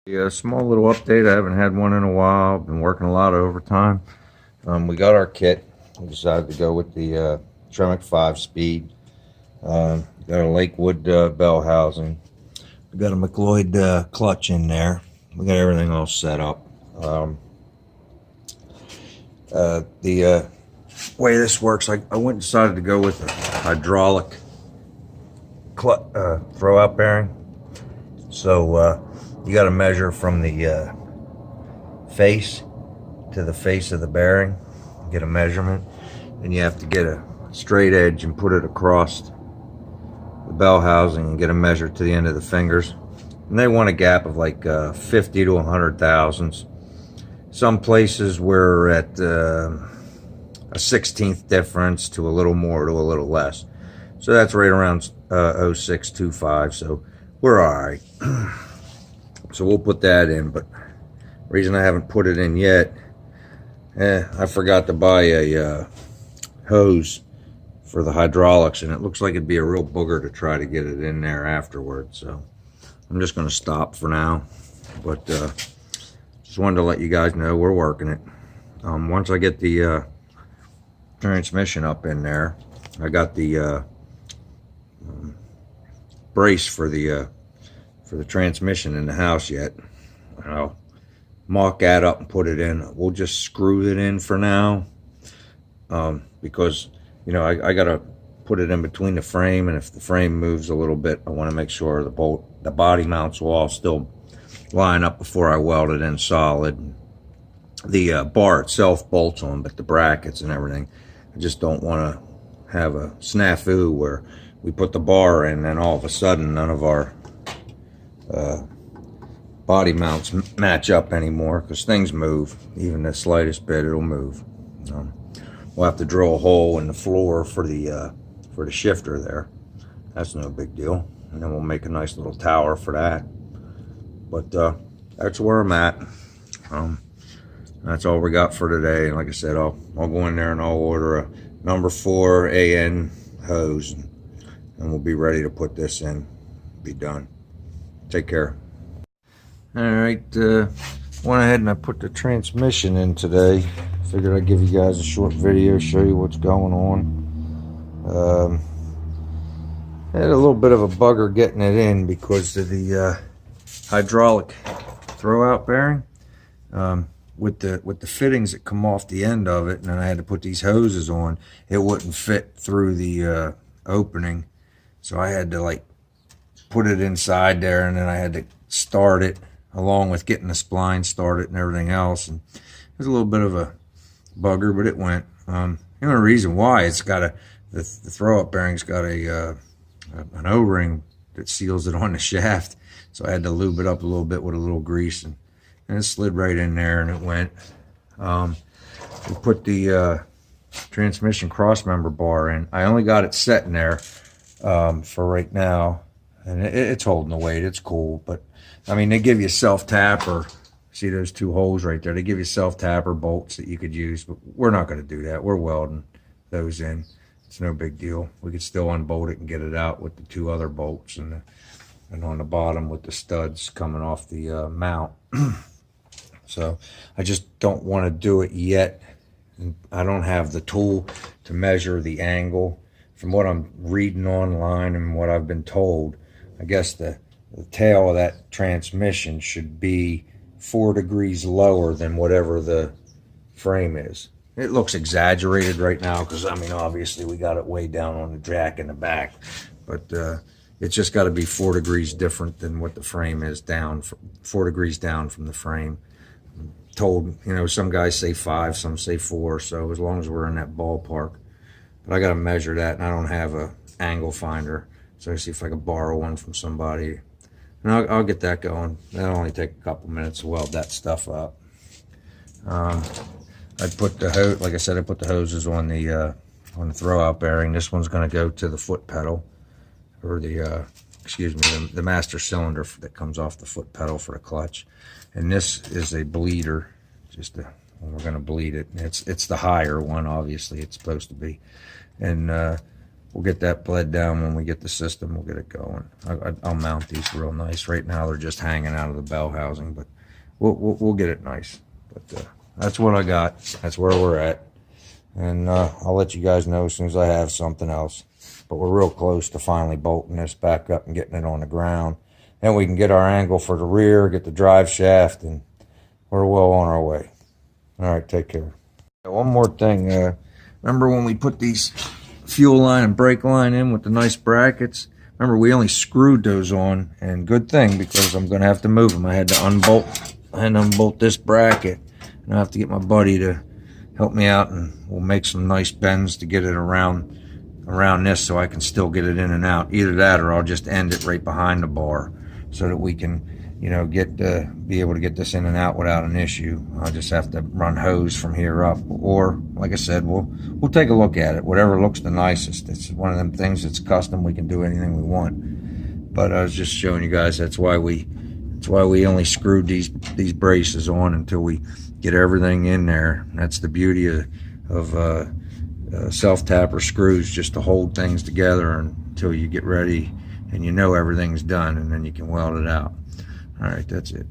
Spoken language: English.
Yeah, a small little update. I haven't had one in a while. I've been working a lot of overtime. We got our kit. We decided to go with the Tremec 5-speed. Got a Lakewood bell housing. We got a McLeod clutch in there. We got everything all set up. The way this works, I went and decided to go with a hydraulic throw-out bearing. So you got to measure from the face to the face of the bearing, get a measurement, and you have to get a straight edge and put it across the bell housing and get a measure to the end of the fingers. And they want a gap of like 50 to 100 thousandths. Some places we're at a 16th difference to a little more to a little less. So that's right around 0.0625. So we're all right. So we'll put that in, but the reason I haven't put it in yet, I forgot to buy a hose for the hydraulics, and it looks like it'd be a real booger to try to get it in there afterwards. So I'm just going to stop for now, but just wanted to let you guys know we're working it. Once I get the transmission up in there, I got the brace for the transmission in the house yet. I'll mock that up and put it in. We'll just screw it in for now, because you know I gotta put it in between the frame, and if the frame moves a little bit, I want to make sure the body mounts will all still line up before I weld it in solid. The bar itself bolts on, but the brackets and everything, I just don't want to have a snafu where we put the bar in and all of a sudden none of our body mounts match up anymore, because things move. Even the slightest bit, it'll move. We'll have to drill a hole in the floor for the shifter there. That's no big deal, and then we'll make a nice little tower for that. But that's where I'm at. That's all we got for today. And like I said, I'll go in there and I'll order a number 4 AN hose, and we'll be ready to put this in. Be done. Take care. All right, went ahead and I put the transmission in today. Figured I'd give you guys a short video, show you what's going on. Had a little bit of a bugger getting it in because of the hydraulic throw-out bearing. With the fittings that come off the end of it, and then I had to put these hoses on, it wouldn't fit through the opening. So I had to like put it inside there, and then I had to start it along with getting the spline started and everything else. And it was a little bit of a bugger, but it went. The only reason why, it's got the throw-up bearing's got an O-ring that seals it on the shaft. So I had to lube it up a little bit with a little grease, and it slid right in there, and it went. We put the transmission cross member bar in. I only got it setting there for right now, and it's holding the weight. It's cool, but I mean, they give you self-tapper. See those 2 holes right there? They give you self-tapper bolts that you could use, but we're not going to do that. We're welding those in. It's no big deal. We could still unbolt it and get it out with the 2 other bolts, and on the bottom with the studs coming off the mount. So I just don't want to do it yet. And I don't have the tool to measure the angle. From what I'm reading online and what I've been told, I guess the tail of that transmission should be 4 degrees lower than whatever the frame is. It looks exaggerated right now because, I mean, obviously we got it way down on the jack in the back, but it's just got to be 4 degrees different than what the frame is down, 4 degrees down from the frame. I'm told, you know, some guys say 5, some say 4, so as long as we're in that ballpark. But I got to measure that, and I don't have a angle finder, so I see if I can borrow one from somebody. And I'll get that going. That'll only take a couple minutes to weld that stuff up. I put the hose, like I said, I put the hoses on the throw-out bearing. This one's going to go to the foot pedal, or the the master cylinder that comes off the foot pedal for the clutch. And this is a bleeder, we're going to bleed it. It's the higher one, obviously it's supposed to be. And we'll get that bled down when we get the system. We'll get it going. I'll mount these real nice. Right now they're just hanging out of the bell housing, but we'll get it nice. But that's what I got. That's where we're at. And I'll let you guys know as soon as I have something else. But we're real close to finally bolting this back up and getting it on the ground. Then we can get our angle for the rear, get the drive shaft, and we're well on our way. All right, take care. One more thing. Remember when we put these fuel line and brake line in with the nice brackets? Remember, we only screwed those on, and good thing, because I'm going to have to move them. I had to unbolt this bracket, and I have to get my buddy to help me out, and we'll make some nice bends to get it around this so I can still get it in and out. Either that, or I'll just end it right behind the bar so that we can, you know, be able to get this in and out without an issue. I'll just have to run hose from here up, or like I said, we'll take a look at it. Whatever looks the nicest. It's one of them things that's custom. We can do anything we want. But I was just showing you guys that's why we only screwed these braces on until we get everything in there. That's the beauty of self-tapper screws, just to hold things together until you get ready and you know everything's done, and then you can weld it out. All right, that's it.